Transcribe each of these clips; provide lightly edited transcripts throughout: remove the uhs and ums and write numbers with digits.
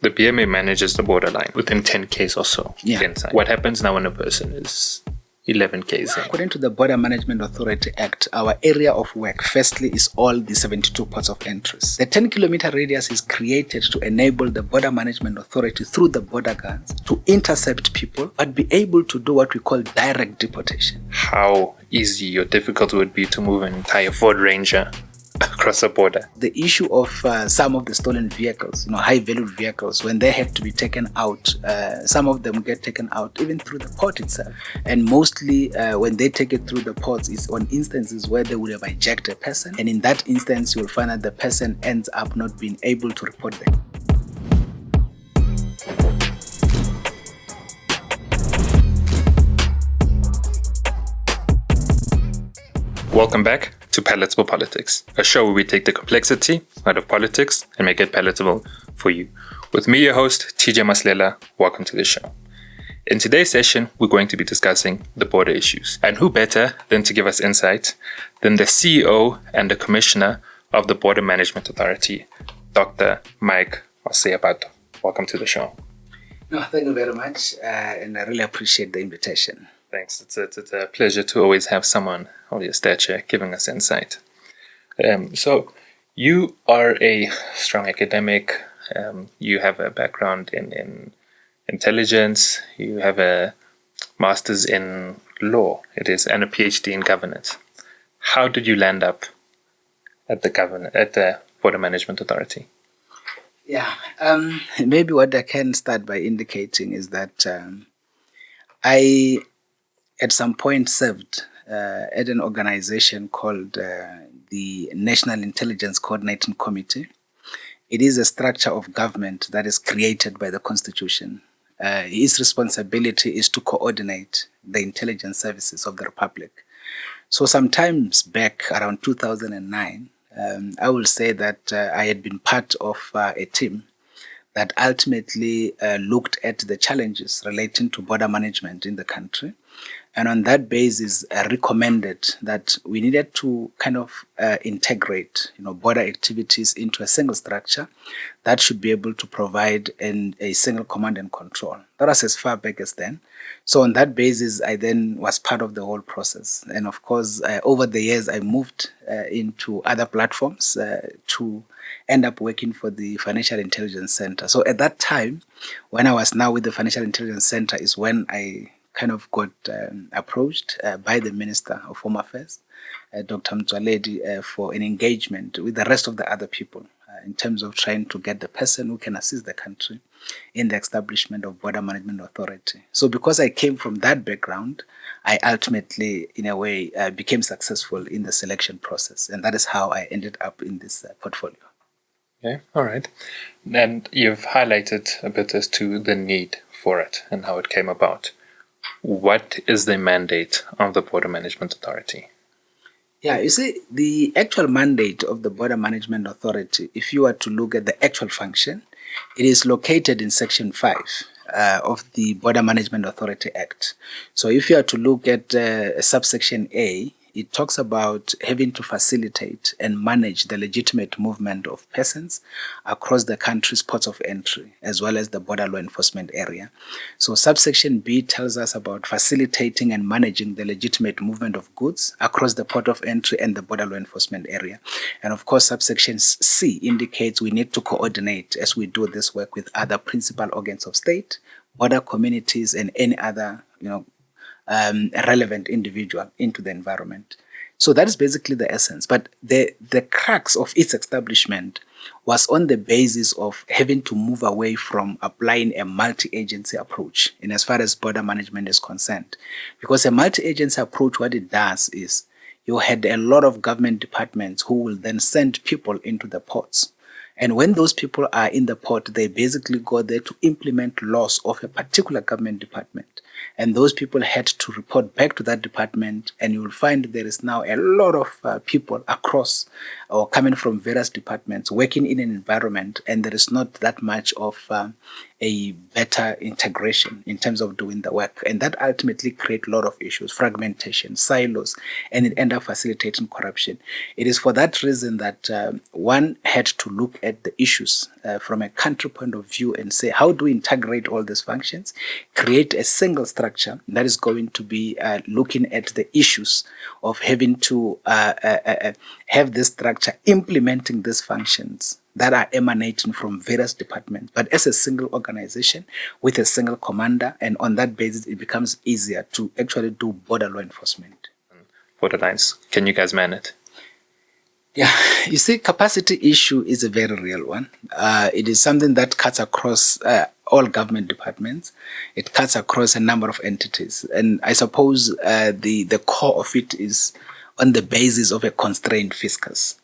The BMA manages the borderline within 10 Ks or so. Yeah. Inside. What happens now when a person is 11 Ks in? According to the Border Management Authority Act, our area of work, firstly, is all the 72 ports of entries. The 10-kilometer radius is created to enable the Border Management Authority, through the border guards, to intercept people, but be able to do what we call direct deportation. How easy or difficult would it be to move an entire Ford Ranger across a border? The issue of some of the stolen vehicles, high-valued vehicles, when they have to be taken out, some of them get taken out even through the port itself. And mostly when they take it through the ports, it's on instances where they would have hijacked a person. And in that instance, you'll find that the person ends up not being able to report them. Welcome back to Palatable Politics, a show where we take the complexity out of politics and make it palatable for you. With me, your host, TJ Maslela. Welcome to the show. In today's session, we're going to be discussing the border issues. And who better than to give us insight than the CEO and the Commissioner of the Border Management Authority, Dr. Mike Masiapato. Welcome to the show. No, thank you very much, and I really appreciate the invitation. Thanks. It's a pleasure to always have someone of your stature giving us insight. So you are a strong academic. You have a background in intelligence. You have a master's in law, it is, and a PhD in governance. How did you land up at the Border Management Authority? Yeah, maybe what I can start by indicating is that I, at some point, served at an organization called the National Intelligence Coordinating Committee. It is a structure of government that is created by the Constitution. Its responsibility is to coordinate the intelligence services of the Republic. So sometimes back around 2009, I will say that I had been part of a team that ultimately looked at the challenges relating to border management in the country. And on that basis, recommended that we needed to kind of integrate, border activities into a single structure that should be able to provide a single command and control. That was as far back as then. So on that basis, I then was part of the whole process. And of course, over the years, I moved into other platforms to end up working for the Financial Intelligence Center. So at that time, when I was now with the Financial Intelligence Center, is when I kind of got approached by the Minister of Home Affairs, Dr Mtswaledi, for an engagement with the rest of the other people in terms of trying to get the person who can assist the country in the establishment of Border Management Authority. So because I came from that background, I ultimately, in a way, became successful in the selection process. And that is how I ended up in this portfolio. Okay, all right. And you've highlighted a bit as to the need for it and how it came about. What is the mandate of the Border Management Authority? Yeah, you see, the actual mandate of the Border Management Authority, if you were to look at the actual function, it is located in Section 5 of the Border Management Authority Act. So if you are to look at subsection A, it talks about having to facilitate and manage the legitimate movement of persons across the country's ports of entry, as well as the border law enforcement area. So subsection B tells us about facilitating and managing the legitimate movement of goods across the port of entry and the border law enforcement area. And of course, subsection C indicates we need to coordinate as we do this work with other principal organs of state, border communities, and any other, a relevant individual into the environment. So that is basically the essence. But the crux of its establishment was on the basis of having to move away from applying a multi-agency approach in as far as border management is concerned. Because a multi-agency approach, what it does is you had a lot of government departments who will then send people into the ports. And when those people are in the port, they basically go there to implement laws of a particular government department. And those people had to report back to that department, and you will find there is now a lot of people across or coming from various departments working in an environment, and there is not that much of a better integration in terms of doing the work. And that ultimately creates a lot of issues, fragmentation, silos, and it ends up facilitating corruption. It is for that reason that one had to look at at the issues from a country point of view and say, how do we integrate all these functions, create a single structure that is going to be looking at the issues of having to have this structure implementing these functions that are emanating from various departments, but as a single organization with a single commander, and on that basis, it becomes easier to actually do border law enforcement. Borderlines. Can you guys man it? Yeah, you see, capacity issue is a very real one. It is something that cuts across all government departments. It cuts across a number of entities. And I suppose the core of it is on the basis of a constrained fiscus.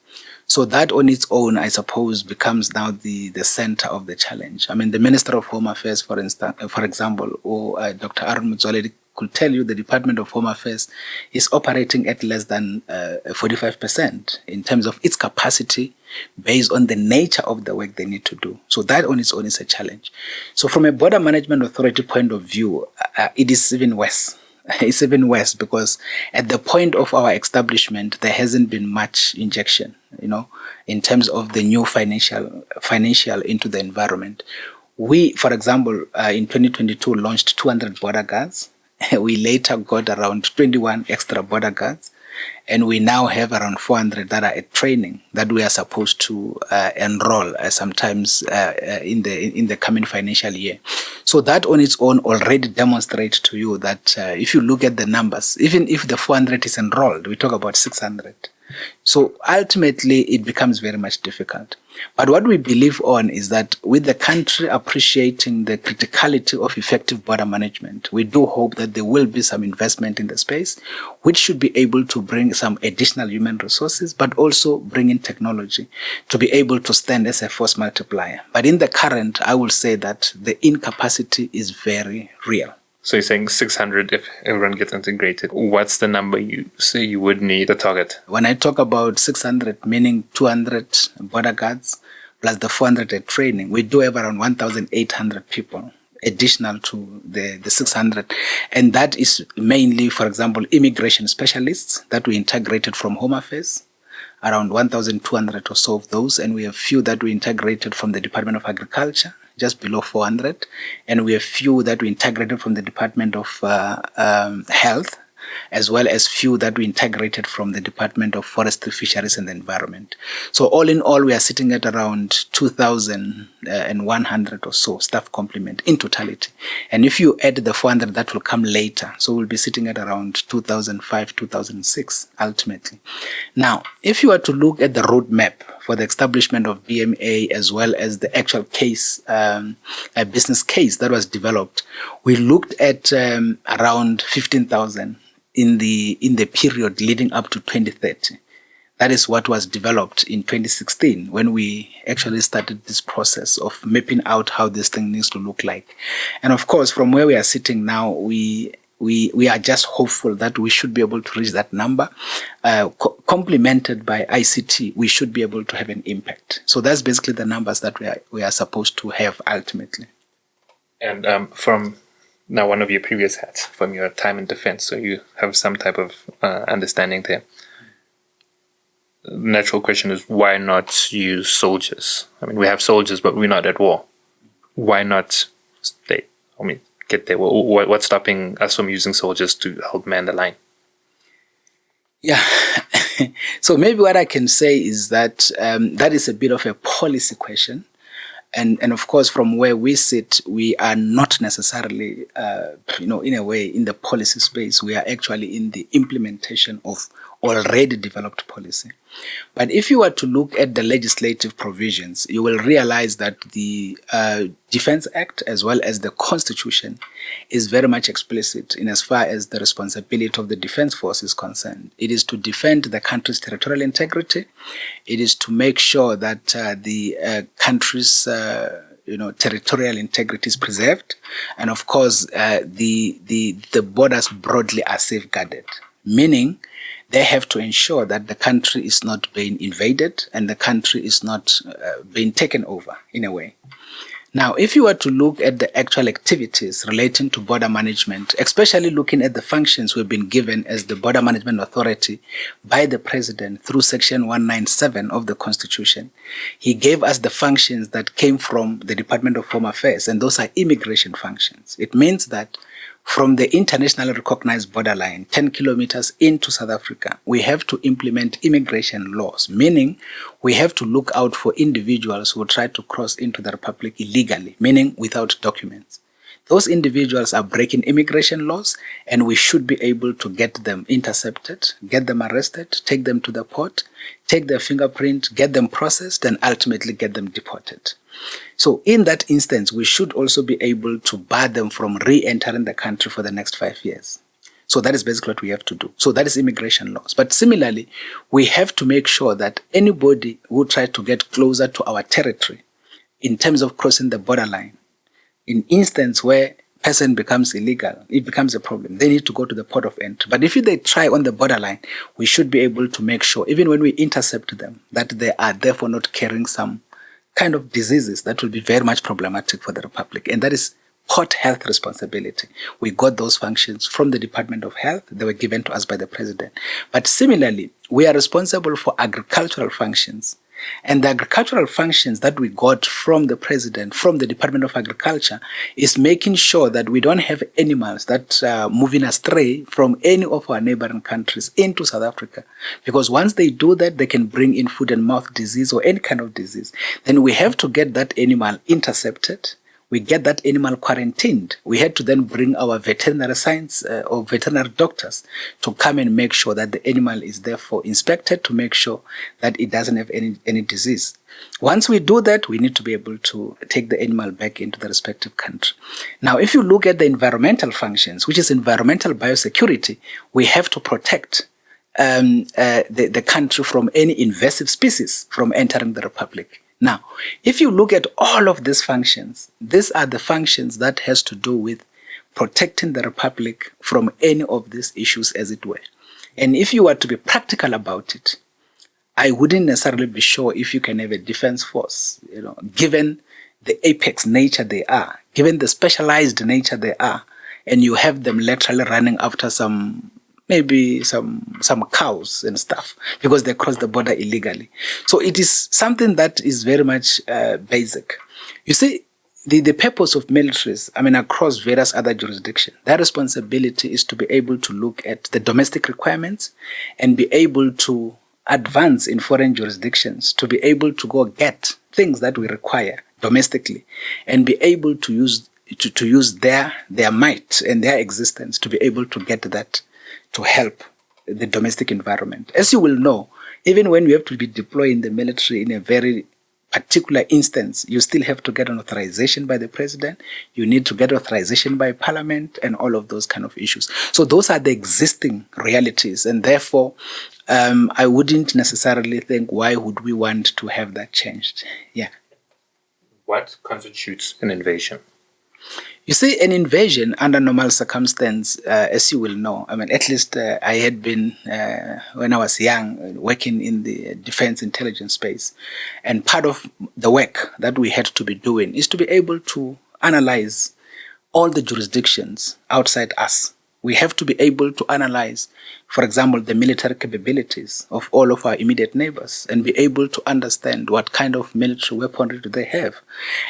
So that on its own, I suppose, becomes now the center of the challenge. I mean, the Minister of Home Affairs, for example, or Dr. Aaron Motsoaledi could tell you the Department of Home Affairs is operating at less than 45% in terms of its capacity based on the nature of the work they need to do. So that on its own is a challenge. So from a Border Management Authority point of view, it is even worse. It's even worse because at the point of our establishment, there hasn't been much injection, in terms of the new financial into the environment. We, for example, in 2022 launched 200 border guards. We later got around 21 extra border guards, and we now have around 400 that are at training that we are supposed to enroll sometimes in the coming financial year. So that on its own already demonstrates to you that if you look at the numbers, even if the 400 is enrolled, we talk about 600. So ultimately, it becomes very much difficult. But what we believe on is that with the country appreciating the criticality of effective border management, we do hope that there will be some investment in the space, which should be able to bring some additional human resources, but also bring in technology to be able to stand as a force multiplier. But in the current, I will say that the incapacity is very real. So you're saying 600 if everyone gets integrated. What's the number you say you would need, the target? When I talk about 600, meaning 200 border guards plus the 400 at training, we do have around 1,800 people additional to the 600. And that is mainly, for example, immigration specialists that we integrated from Home Affairs, around 1,200 or so of those. And we have few that we integrated from the Department of Agriculture, just below 400, and we have few that we integrated from the Department of Health, as well as few that we integrated from the Department of Forestry, Fisheries and the Environment. So all in all, we are sitting at around 2,100 or so staff complement in totality. And if you add the 400, that will come later. So we'll be sitting at around 2005, 2006, ultimately. Now, if you are to look at the roadmap for the establishment of BMA, as well as the actual case, a business case that was developed, we looked at around 15,000 in the period leading up to 2030. That is what was developed in 2016 when we actually started this process of mapping out how this thing needs to look like. And of course, from where we are sitting now, we are just hopeful that we should be able to reach that number. Complemented by ICT, we should be able to have an impact. So that's basically the numbers that we are supposed to have ultimately. And from now one of your previous hats, from your time in defense, so you have some type of understanding there. The natural question is, why not use soldiers? I mean, we have soldiers, but we're not at war. Why not get there? What's stopping us from using soldiers to help man the line? Yeah. So maybe what I can say is that that is a bit of a policy question. And of course, from where we sit, we are not necessarily, in a way, in the policy space. We are actually in the implementation of already developed policy. But if you were to look at the legislative provisions, you will realize that the Defense Act, as well as the Constitution, is very much explicit in as far as the responsibility of the Defense Force is concerned. It is to defend the country's territorial integrity. It is to make sure that the country's territorial integrity is preserved. And of course, the borders broadly are safeguarded, meaning they have to ensure that the country is not being invaded and the country is not being taken over in a way. Now, if you were to look at the actual activities relating to border management, especially looking at the functions we've been given as the Border Management Authority by the President through Section 197 of the Constitution, he gave us the functions that came from the Department of Home Affairs, and those are immigration functions. It means that from the internationally recognized borderline, 10 kilometers into South Africa, we have to implement immigration laws, meaning we have to look out for individuals who try to cross into the Republic illegally, meaning without documents. Those individuals are breaking immigration laws, and we should be able to get them intercepted, get them arrested, take them to the port, take their fingerprint, get them processed, and ultimately get them deported. So in that instance, we should also be able to bar them from re-entering the country for the next 5 years. So that is basically what we have to do. So that is immigration laws. But similarly, we have to make sure that anybody who tries to get closer to our territory in terms of crossing the borderline, in instance where person becomes illegal, it becomes a problem. They need to go to the port of entry. But if they try on the borderline, we should be able to make sure, even when we intercept them, that they are therefore not carrying some kind of diseases that will be very much problematic for the Republic. And that is port health responsibility. We got those functions from the Department of Health. They were given to us by the President. But similarly, we are responsible for agricultural functions. And the agricultural functions that we got from the President, from the Department of Agriculture, is making sure that we don't have animals that are moving astray from any of our neighboring countries into South Africa. Because once they do that, they can bring in foot and mouth disease or any kind of disease. Then we have to get that animal intercepted. We get that animal quarantined. We had to then bring our veterinary science or veterinary doctors to come and make sure that the animal is therefore inspected to make sure that it doesn't have any disease. Once we do that, we need to be able to take the animal back into the respective country. Now, if you look at the environmental functions, which is environmental biosecurity, we have to protect the country from any invasive species from entering the Republic. Now, if you look at all of these functions, these are the functions that has to do with protecting the Republic from any of these issues, as it were. And if you were to be practical about it, I wouldn't necessarily be sure if you can have a defense force, given the apex nature they are, given the specialized nature they are, and you have them literally running after maybe some cows and stuff because they cross the border illegally. So it is something that is very much basic. You see, the purpose of militaries, across various other jurisdictions, their responsibility is to be able to look at the domestic requirements and be able to advance in foreign jurisdictions, to be able to go get things that we require domestically and be able to use their might and their existence to be able to get that to help the domestic environment. As you will know, even when you have to be deployed in the military in a very particular instance, you still have to get an authorization by the President. You need to get authorization by Parliament and all of those kind of issues. So those are the existing realities. And therefore, I wouldn't necessarily think, why would we want to have that changed? Yeah. What constitutes an invasion? You see, an invasion under normal circumstance, as you will know, at least I had been, when I was young, working in the defense intelligence space. And part of the work that we had to be doing is to be able to analyze all the jurisdictions outside us. We have to be able to analyze, for example, the military capabilities of all of our immediate neighbors and be able to understand what kind of military weaponry do they have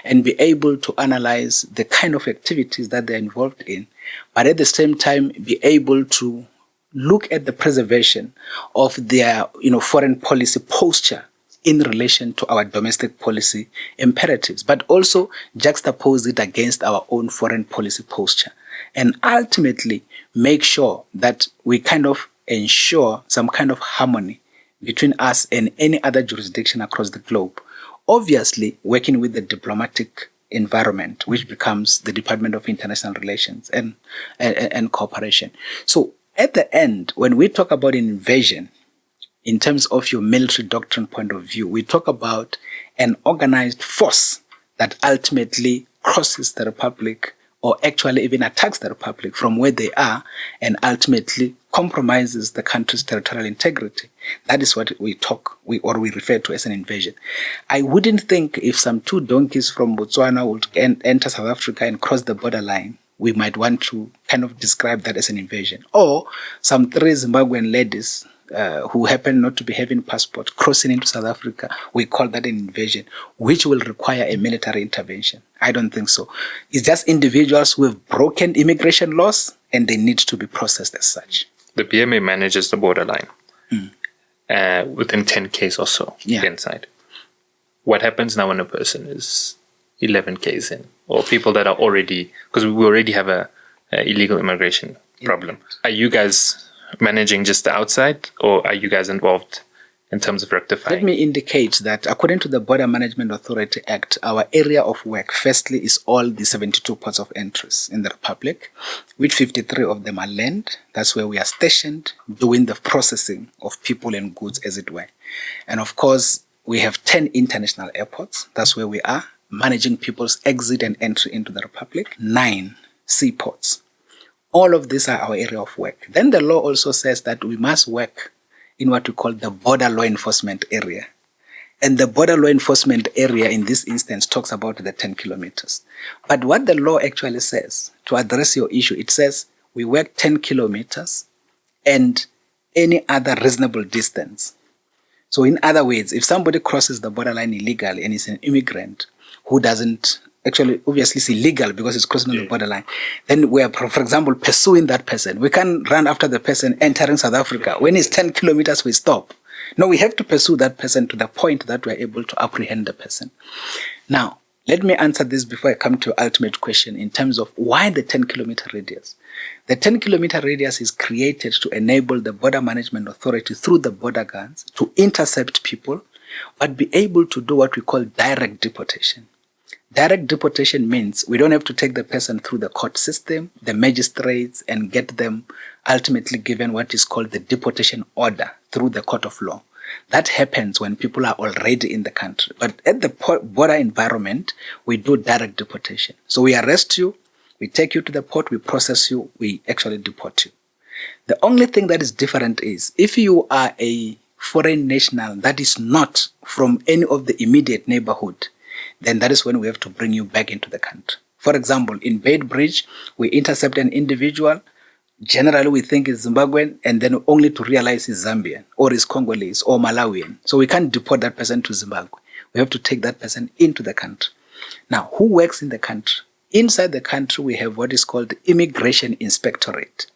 and be able to analyze the kind of activities that they're involved in, but at the same time be able to look at the preservation of their foreign policy posture in relation to our domestic policy imperatives, but also juxtapose it against our own foreign policy posture. And ultimately make sure that we kind of ensure some kind of harmony between us and any other jurisdiction across the globe. Obviously, working with the diplomatic environment, which becomes the Department of International Relations and Cooperation. So at the end, when we talk about an invasion, in terms of your military doctrine point of view, we talk about an organized force that ultimately crosses the Republic or actually even attacks the Republic from where they are and ultimately compromises the country's territorial integrity. That is what we refer to as an invasion. I wouldn't think if some 2 donkeys from Botswana would enter South Africa and cross the borderline, we might want to kind of describe that as an invasion. Or some 3 Zimbabwean ladies who happen not to be having passports crossing into South Africa, we call that an invasion, which will require a military intervention. I don't think so. It's just individuals who have broken immigration laws and they need to be processed as such. The BMA manages the borderline within 10 Ks or so inside. What happens now when a person is 11 Ks in? Or people that are already, because we already have a illegal immigration problem. Are you guys managing just the outside, or are you guys involved in terms of rectifying? Let me indicate that according to the Border Management Authority Act, our area of work, firstly, is all the 72 ports of entry in the Republic, which 53 of them are land. That's where we are stationed, doing the processing of people and goods, as it were. And of course, we have 10 international airports. That's where we are, managing people's exit and entry into the Republic. 9 seaports. All of these are our area of work. Then the law also says that we must work in what we call the border law enforcement area. And the border law enforcement area in this instance talks about the 10 kilometers. But what the law actually says, to address your issue, it says we work 10 kilometers and any other reasonable distance. So in other words, if somebody crosses the borderline illegally and is an immigrant who doesn't actually, obviously, it's illegal because it's crossing the borderline, then we are, for example, pursuing that person. We can't run after the person entering South Africa. When it's 10 kilometers, we stop. No, we have to pursue that person to the point that we're able to apprehend the person. Now, let me answer this before I come to your ultimate question in terms of why the 10-kilometer radius. The 10-kilometer radius is created to enable the Border Management Authority through the border guards to intercept people, but be able to do what we call direct deportation. Direct deportation means we don't have to take the person through the court system, the magistrates, and get them ultimately given what is called the deportation order through the court of law. That happens when people are already in the country. But at the border environment, we do direct deportation. So we arrest you, we take you to the port, we process you, we actually deport you. The only thing that is different is if you are a foreign national that is not from any of the immediate neighborhood, then that is when we have to bring you back into the country. For example, in Beit Bridge, we intercept an individual. Generally, we think it's Zimbabwean, and then only to realize he's Zambian, or is Congolese, or Malawian. So we can't deport that person to Zimbabwe. We have to take that person into the country. Now, who works in the country? Inside the country, we have what is called the Immigration Inspectorate.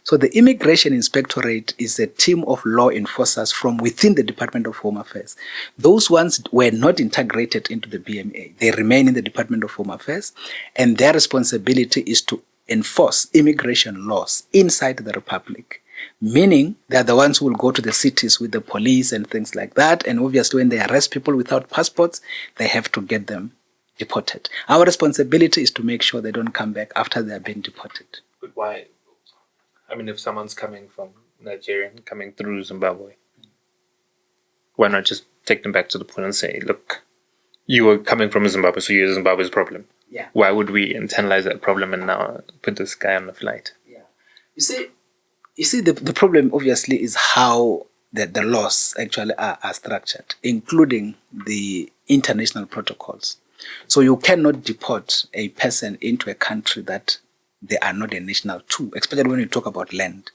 So the Immigration Inspectorate is a team of law enforcers from within the Department of Home Affairs. Those ones were not integrated into the BMA. They remain in the Department of Home Affairs, and their responsibility is to enforce immigration laws inside the Republic. Meaning, they are the ones who will go to the cities with the police and things like that. And obviously, when they arrest people without passports, they have to get them deported. Our responsibility is to make sure they don't come back after they have been deported. But why? I mean, if someone's coming from Nigeria, coming through Zimbabwe, why not just take them back to the point and say, look, you were coming from Zimbabwe, so you're Zimbabwe's problem. Yeah. Why would we internalize that problem and now put this guy on the flight? Yeah. You see, the problem obviously is how the laws actually are structured, including the international protocols. So you cannot deport a person into a country that they are not a national to, especially when you talk about land.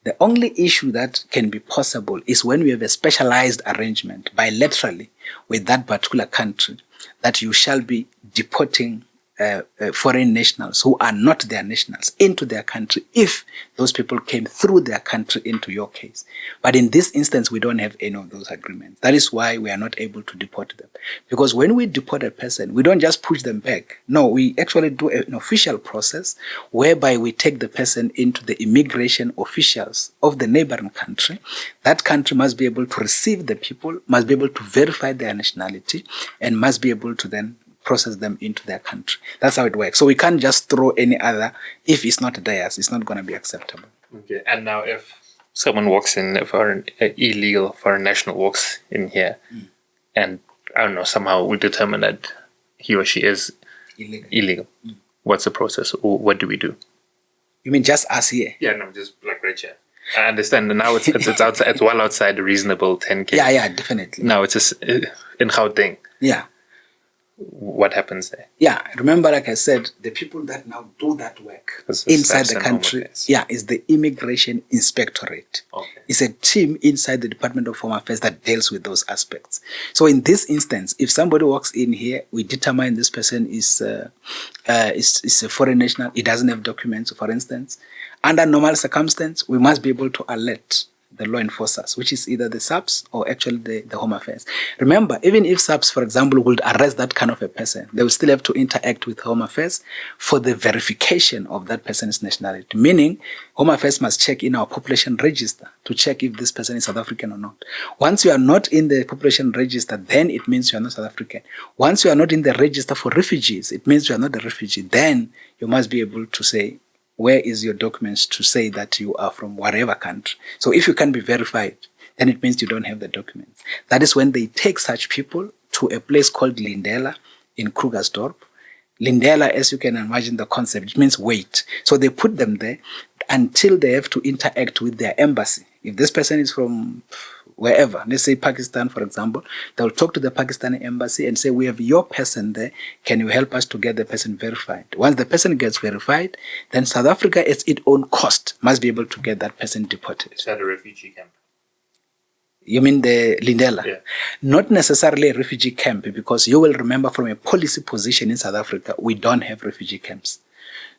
The only issue that can be possible is when we have a specialized arrangement bilaterally with that particular country that you shall be deporting foreign nationals who are not their nationals into their country if those people came through their country into your case. But in this instance, we don't have any of those agreements. That is why we are not able to deport them. Because when we deport a person, we don't just push them back. No, we actually do an official process whereby we take the person into the immigration officials of the neighboring country. That country must be able to receive the people, must be able to verify their nationality, and must be able to then process them into their country. That's how it works. So we can't just throw any other. If it's not theirs, it's not going to be acceptable. Okay. And now if someone walks in, if an illegal foreign national walks in here, and I don't know, somehow we determine that he or she is illegal. What's the process? Or what do we do? You mean just us here? Yeah, no, just like right here. I understand. Now it's outside, it's well outside the reasonable 10K. Yeah, definitely. Now it's just in Gauteng. Yeah. What happens there? Yeah, remember, like I said, the people that now do that work inside the country, is the Immigration Inspectorate. Okay. It's a team inside the Department of Home Affairs that deals with those aspects. So in this instance, if somebody walks in here, we determine this person is a foreign national, he doesn't have documents, for instance. Under normal circumstance, we must be able to alert the law enforcers, which is either the SAPS or actually the Home Affairs. Remember, even if SAPS, for example, would arrest that kind of a person, they will still have to interact with Home Affairs for the verification of that person's nationality. Meaning, Home Affairs must check in our population register to check if this person is South African or not. Once you are not in the population register, then it means you are not South African. Once you are not in the register for refugees, it means you are not a refugee. Then you must be able to say, where is your documents to say that you are from whatever country? So if you can be verified, then it means you don't have the documents. That is when they take such people to a place called Lindela in Krugersdorp. Lindela, as you can imagine the concept, it means wait. So they put them there until they have to interact with their embassy. If this person is from wherever, let's say Pakistan, for example, they'll talk to the Pakistani embassy and say, we have your person there. Can you help us to get the person verified? Once the person gets verified, then South Africa, at its own cost, must be able to get that person deported. Is that a refugee camp? You mean the Lindela? Yeah. Not necessarily a refugee camp, because you will remember from a policy position in South Africa, we don't have refugee camps.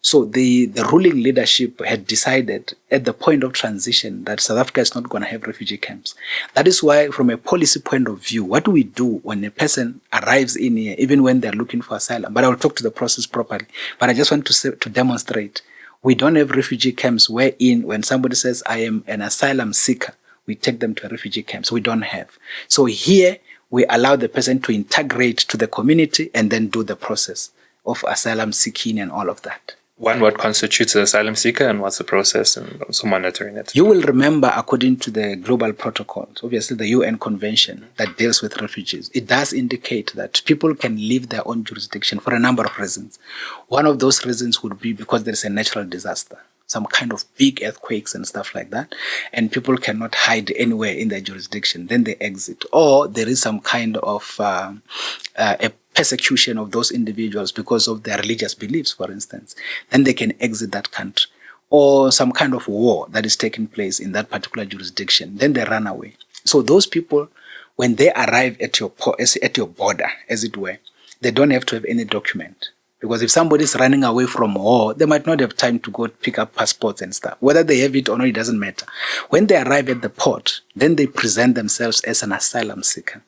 So the ruling leadership had decided at the point of transition that South Africa is not going to have refugee camps. That is why, from a policy point of view, what do we do when a person arrives in here, even when they're looking for asylum? But I will talk to the process properly. But I just want to demonstrate, we don't have refugee camps wherein when somebody says, I am an asylum seeker, we take them to a refugee camp. So we don't have. So here, we allow the person to integrate to the community and then do the process of asylum seeking and all of that. One, what constitutes an asylum seeker and what's the process, and also monitoring it? You will remember, according to the global protocols, obviously the UN convention that deals with refugees, it does indicate that people can leave their own jurisdiction for a number of reasons. One of those reasons would be because there is a natural disaster, some kind of big earthquakes and stuff like that, and people cannot hide anywhere in their jurisdiction. Then they exit. Or there is some kind of a persecution of those individuals because of their religious beliefs, for instance. Then they can exit that country. Or some kind of war that is taking place in that particular jurisdiction. Then they run away. So those people, when they arrive at your border, as it were, they don't have to have any document. Because if somebody is running away from war, they might not have time to go pick up passports and stuff. Whether they have it or not, it doesn't matter. When they arrive at the port, then they present themselves as an asylum seeker.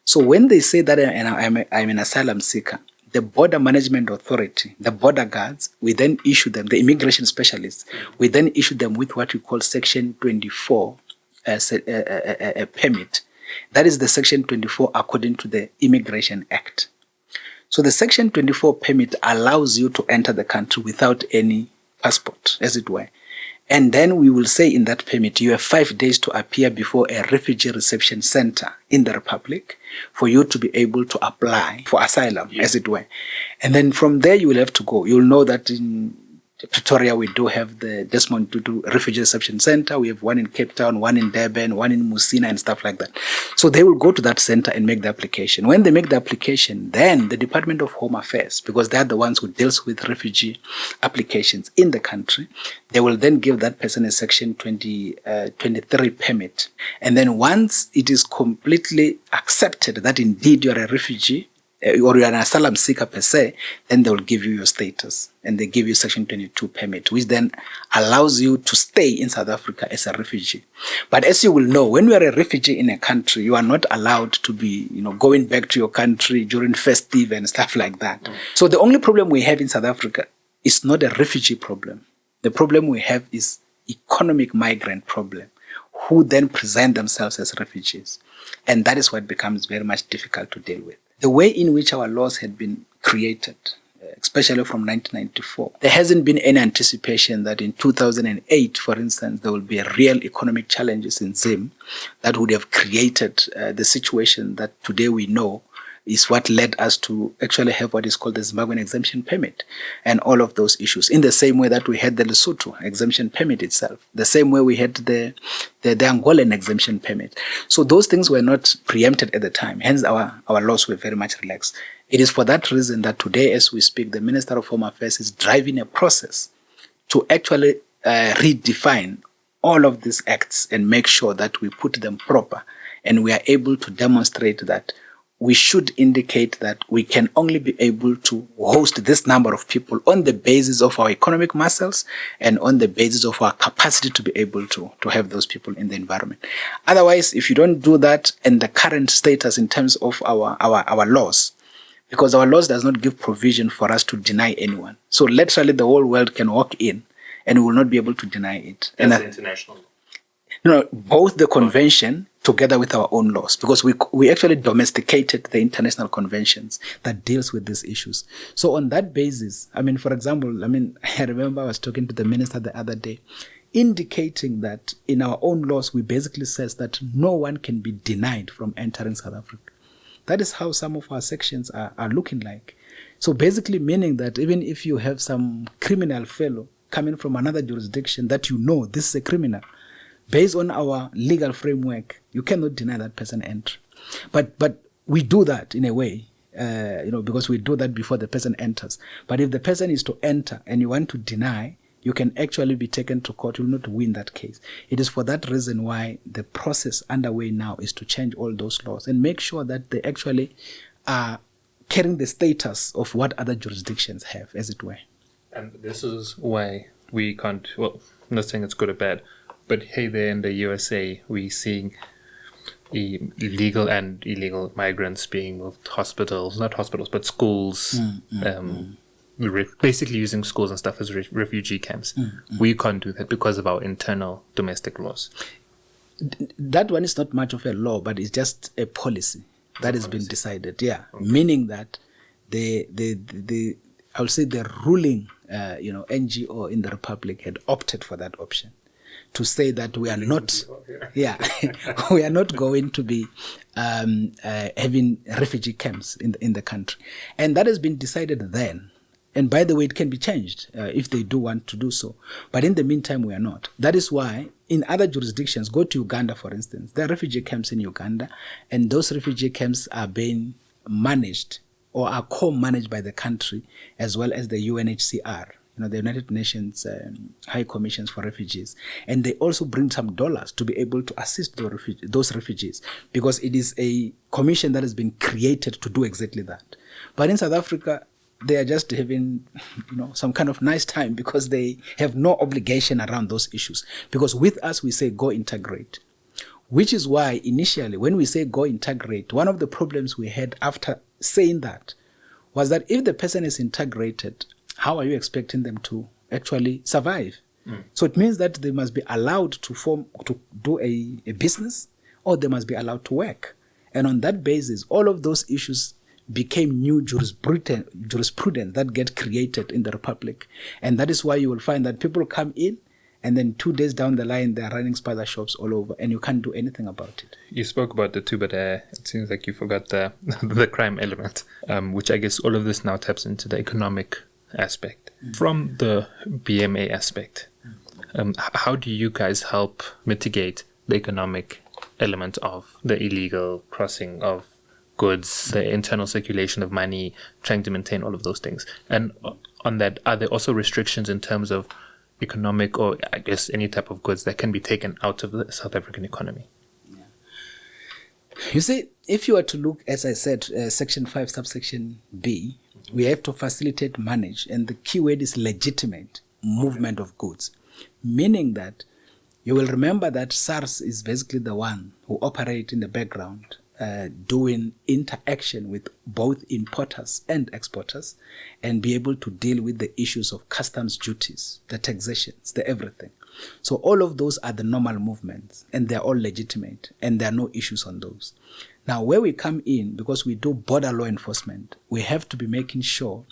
So when they say that I'm an asylum seeker, the Border Management Authority, the border guards, we then issue them, the immigration specialists, we then issue them with what we call Section 24 a permit. That is the Section 24 according to the Immigration Act. So the Section 24 permit allows you to enter the country without any passport, as it were. And then we will say in that permit, you have 5 days to appear before a refugee reception center in the Republic for you to be able to apply for asylum, as it were. And then from there, you will have to go. You'll know that in Pretoria, we do have the Desmond Tutu Refugee Reception Center. We have one in Cape Town, one in Durban, one in Musina and stuff like that. So they will go to that center and make the application. When they make the application, then the Department of Home Affairs, because they are the ones who deals with refugee applications in the country, they will then give that person a Section 23 permit. And then once it is completely accepted that indeed you are a refugee, or you're an asylum seeker per se, then they will give you your status. And they give you Section 22 permit, which then allows you to stay in South Africa as a refugee. But as you will know, when you are a refugee in a country, you are not allowed to be, going back to your country during festive and stuff like that. So the only problem we have in South Africa is not a refugee problem. The problem we have is economic migrant problem, who then present themselves as refugees. And that is what becomes very much difficult to deal with. The way in which our laws had been created, especially from 1994, there hasn't been any anticipation that in 2008, for instance, there will be a real economic challenges in Zim that would have created the situation that today we know is what led us to actually have what is called the Zimbabwean exemption permit and all of those issues. In the same way that we had the Lesotho exemption permit itself, the same way we had the Angolan exemption permit. So those things were not preempted at the time. Hence, our laws were very much relaxed. It is for that reason that today, as we speak, the Minister of Home Affairs is driving a process to actually redefine all of these acts and make sure that we put them proper and we are able to demonstrate that we should indicate that we can only be able to host this number of people on the basis of our economic muscles and on the basis of our capacity to be able to have those people in the environment. Otherwise, if you don't do that, and the current status in terms of our laws, because our laws does not give provision for us to deny anyone. So literally the whole world can walk in and we will not be able to deny it. That's the international law. No, both the convention together with our own laws, because we actually domesticated the international conventions that deals with these issues. So on that basis, for example, I remember I was talking to the minister the other day, indicating that in our own laws, we basically says that no one can be denied from entering South Africa. That is how some of our sections are looking like. So basically meaning that even if you have some criminal fellow coming from another jurisdiction that this is a criminal, based on our legal framework, you cannot deny that person entry. But we do that in a way, because we do that before the person enters. But if the person is to enter and you want to deny, you can actually be taken to court. You will not win that case. It is for that reason why the process underway now is to change all those laws and make sure that they actually are carrying the status of what other jurisdictions have, as it were. And this is why we can't, I'm not saying it's good or bad, but hey, there in the USA, we're seeing legal and illegal migrants being moved to not hospitals, but schools, basically using schools and stuff as refugee camps. We can't do that because of our internal domestic laws. That one is not much of a law, but it's just a policy that has been decided. Yeah, okay. Meaning that I would say the ruling NGO in the Republic had opted for that option, to say that we are not, we are not going to be having refugee camps in the country, and that has been decided then. And by the way, it can be changed if they do want to do so. But in the meantime, we are not. That is why in other jurisdictions, go to Uganda, for instance, there are refugee camps in Uganda, and those refugee camps are being managed or are co-managed by the country as well as the UNHCR, the United Nations High Commissions for Refugees. And they also bring some dollars to be able to assist those refugees, because it is a commission that has been created to do exactly that. But in South Africa, they are just having, some kind of nice time because they have no obligation around those issues. Because with us, we say go integrate, which is why initially when we say go integrate, one of the problems we had after saying that was that if the person is integrated, how are you expecting them to actually survive? So it means that they must be allowed to do a business, or they must be allowed to work. And on that basis, all of those issues became new jurisprudence that get created in the Republic. And that is why you will find that people come in, and then 2 days down the line, they are running spider shops all over, and you can't do anything about it. You spoke about the two, but it seems like you forgot the the crime element, which I guess all of this now taps into the economic aspect. From the BMA aspect, how do you guys help mitigate the economic element of the illegal crossing of goods, the internal circulation of money, trying to maintain all of those things? And on that, are there also restrictions in terms of economic, or I guess any type of goods that can be taken out of the South African economy? Yeah. You see, if you were to look, as I said, Section 5, subsection B, we have to facilitate, manage, and the key word is legitimate movement of goods, meaning that you will remember that SARS is basically the one who operates in the background, doing interaction with both importers and exporters, and be able to deal with the issues of customs duties, the taxations, the everything. So all of those are the normal movements, and they're all legitimate, and there are no issues on those. Now, where we come in, because we do border law enforcement, we have to be making sure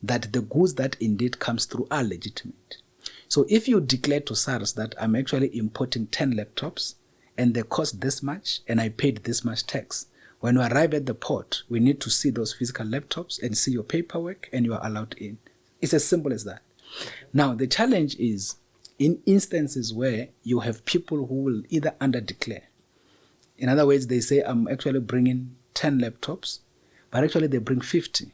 that the goods that indeed comes through are legitimate. So if you declare to SARS that I'm actually importing 10 laptops, and they cost this much, and I paid this much tax, When you arrive at the port, we need to see those physical laptops and see your paperwork, and you are allowed in. It's as simple as that. Now, the challenge is in instances where you have people who will either under-declare. In other words, they say, I'm actually bringing 10 laptops, but actually they bring 50.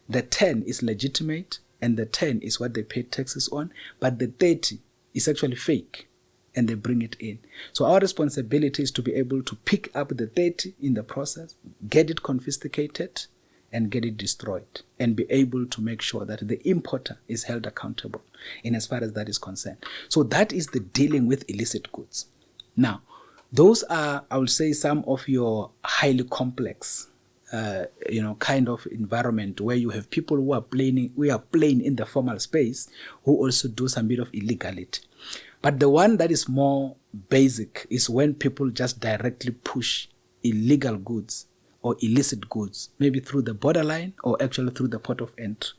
The 10 is legitimate, and the 10 is what they pay taxes on, but the 30 is actually fake, and they bring it in. So our responsibility is to be able to pick up the 30 in the process, get it confiscated, and get it destroyed, and be able to make sure that the importer is held accountable in as far as that is concerned. So that is the dealing with illicit goods. Now, those are, I would say, some of your highly complex kind of environment where you have people who are playing in the formal space, who also do some bit of illegality. But the one that is more basic is when people just directly push illegal goods or illicit goods, maybe through the borderline or actually through the port of entry,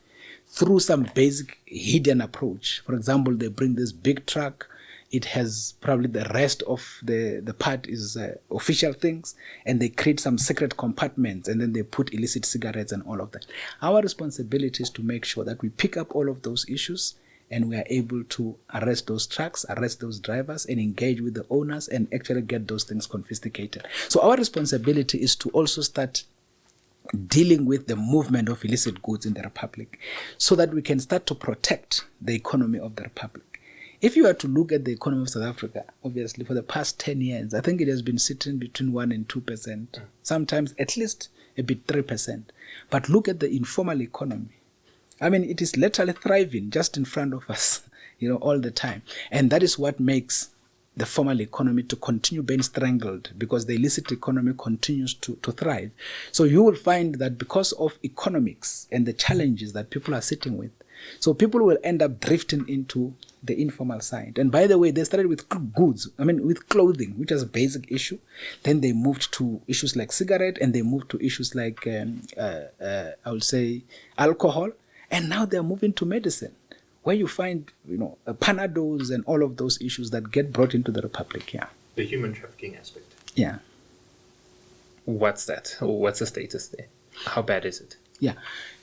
through some basic hidden approach. For example, they bring this big truck. It has probably the rest of the part is official things, and they create some secret compartments, and then they put illicit cigarettes and all of that. Our responsibility is to make sure that we pick up all of those issues, and we are able to arrest those trucks, arrest those drivers, and engage with the owners and actually get those things confiscated. So our responsibility is to also start dealing with the movement of illicit goods in the Republic so that we can start to protect the economy of the Republic. If you are to look at the economy of South Africa, obviously for the past 10 years, I think it has been sitting between 1% and 2%, sometimes at least a bit 3%. But look at the informal economy. I mean, it is literally thriving just in front of us, all the time. And that is what makes the formal economy to continue being strangled, because the illicit economy continues to thrive. So you will find that because of economics and the challenges that people are sitting with, so people will end up drifting into the informal side. And by the way, they started with goods, with clothing, which is a basic issue. Then they moved to issues like cigarette, and they moved to issues like, I would say, alcohol. And now they're moving to medicine, where you find, Panadols and all of those issues that get brought into the Republic. Yeah. The human trafficking aspect. Yeah. What's that? What's the status there? How bad is it? Yeah.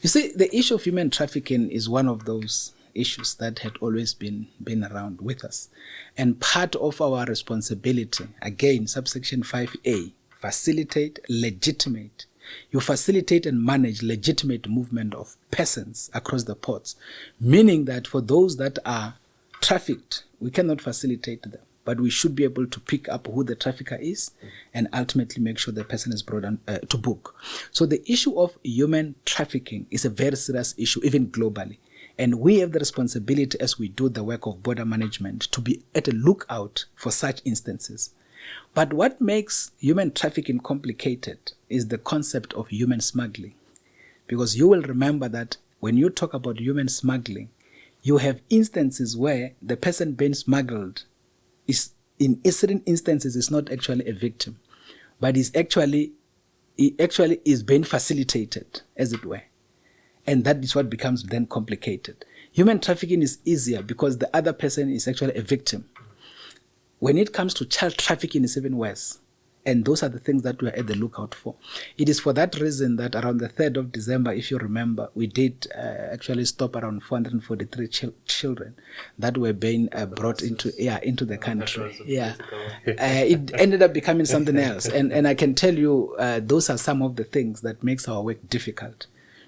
You see, the issue of human trafficking is one of those issues that had always been around with us. And part of our responsibility, again, subsection 5A, facilitate, legitimate. You facilitate and manage legitimate movement of persons across the ports, meaning that for those that are trafficked, we cannot facilitate them, but we should be able to pick up who the trafficker is and ultimately make sure the person is brought on, to book. So the issue of human trafficking is a very serious issue, even globally. And we have the responsibility, as we do the work of border management, to be at a lookout for such instances. But what makes human trafficking complicated is the concept of human smuggling. Because you will remember that when you talk about human smuggling, you have instances where the person being smuggled is, in certain instances, is not actually a victim, but he actually is being facilitated, as it were. And that is what becomes then complicated. Human trafficking is easier because the other person is actually a victim. When it comes to child trafficking, it's even worse. And those are the things that we are at the lookout for. It is for that reason that around the 3rd of December, if you remember, we did actually stop around 443 children that were being brought into the country. Yeah, it ended up becoming something else. And I can tell you, those are some of the things that makes our work difficult.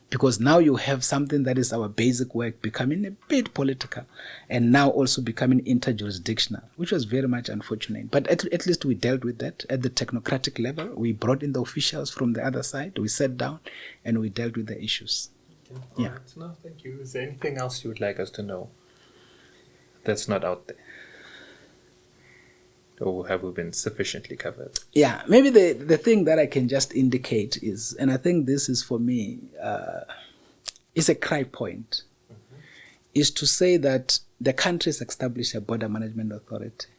Because now you have something that is our basic work becoming a bit political, and now also becoming interjurisdictional, which was very much unfortunate. But at least we dealt with that at the technocratic level. We brought in the officials from the other side. We sat down and we dealt with the issues. Okay. Yeah. Right. No, thank you. Is there anything else you would like us to know that's not out there? Or have we been sufficiently covered? Yeah, maybe the thing that I can just indicate is, and I think this is for me, is a cry point, is to say that the country has established a border management authority.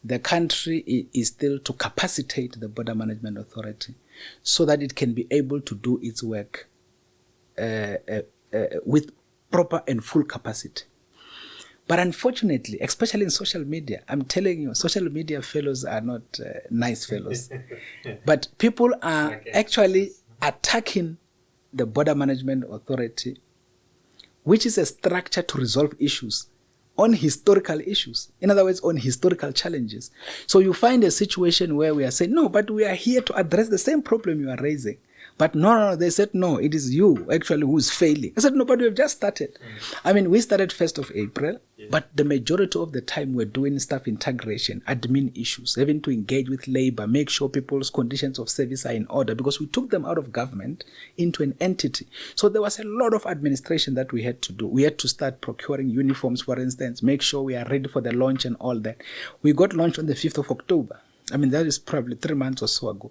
The country is still to capacitate the border management authority so that it can be able to do its work with proper and full capacity. But unfortunately, especially in social media, I'm telling you, social media fellows are not nice fellows. But people are actually attacking the Border Management Authority, which is a structure to resolve issues on historical issues. In other words, on historical challenges. So you find a situation where we are saying, no, but we are here to address the same problem you are raising. But no, they said, no, it is you actually who's failing. I said, no, but we've just started. I mean, we started 1st of April, but the majority of the time we're doing staff integration, admin issues, having to engage with labor, make sure people's conditions of service are in order, because we took them out of government into an entity. So there was a lot of administration that we had to do. We had to start procuring uniforms, for instance, make sure we are ready for the launch and all that. We got launched on the 5th of October. I mean, that is probably 3 months or so ago.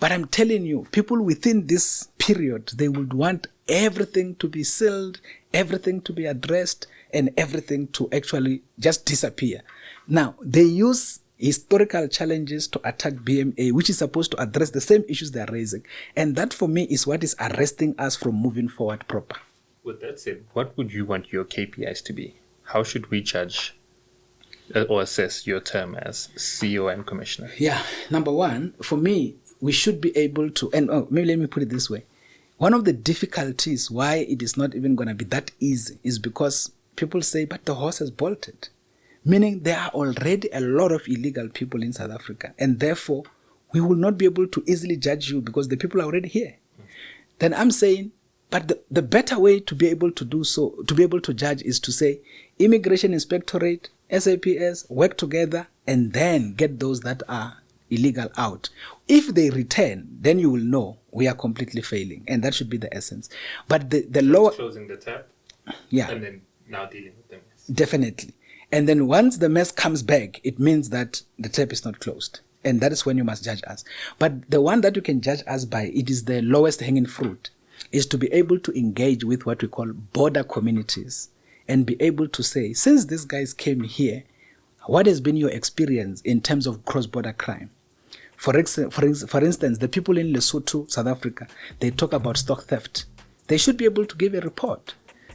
But I'm telling you, people within this period, they would want everything to be sealed, everything to be addressed, and everything to actually just disappear. Now, they use historical challenges to attack BMA, which is supposed to address the same issues they are raising. And that, for me, is what is arresting us from moving forward proper. With that said, what would you want your KPIs to be? How should we judge or assess your term as CEO and commissioner? Yeah, number one, for me, we should be able to, and maybe let me put it this way. One of the difficulties why it is not even going to be that easy is because people say, but the horse has bolted. Meaning there are already a lot of illegal people in South Africa, and therefore we will not be able to easily judge you because the people are already here. Then I'm saying, but the better way to be able to do so, to be able to judge, is to say, Immigration Inspectorate, SAPS, work together and then get those that are illegal out. If they return, then you will know we are completely failing, and that should be the essence. But the lower, closing the tap, yeah, and then now dealing with them. Definitely. And then once the mess comes back, it means that the tap is not closed, and that is when you must judge us. But the one that you can judge us by, it is the lowest hanging fruit, is to be able to engage with what we call border communities and be able to say, since these guys came here, what has been your experience in terms of cross-border crime? For instance, the people in Lesotho, South Africa, they talk about stock theft. They should be able to give a report.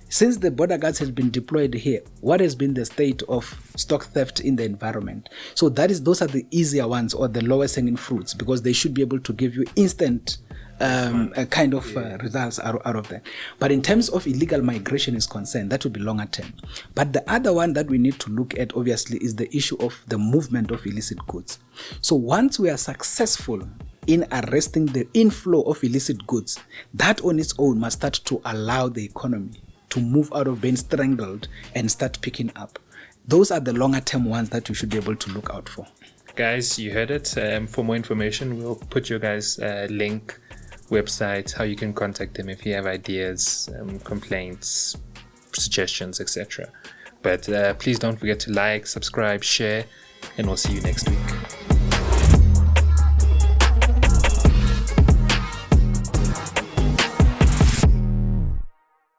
Since the border guards has been deployed here, what has been the state of stock theft in the environment? So those are the easier ones, or the lowest hanging fruits, because they should be able to give you instant results out of that. But in terms of illegal migration is concerned, that would be longer term. But the other one that we need to look at, obviously, is the issue of the movement of illicit goods. So once we are successful in arresting the inflow of illicit goods, that on its own must start to allow the economy to move out of being strangled and start picking up. Those are the longer term ones that you should be able to look out for. Guys, you heard it. For more information, we'll put your guys' link, website, how you can contact them if you have ideas, complaints, suggestions, etc. But please don't forget to like, subscribe, share, and we'll see you next week.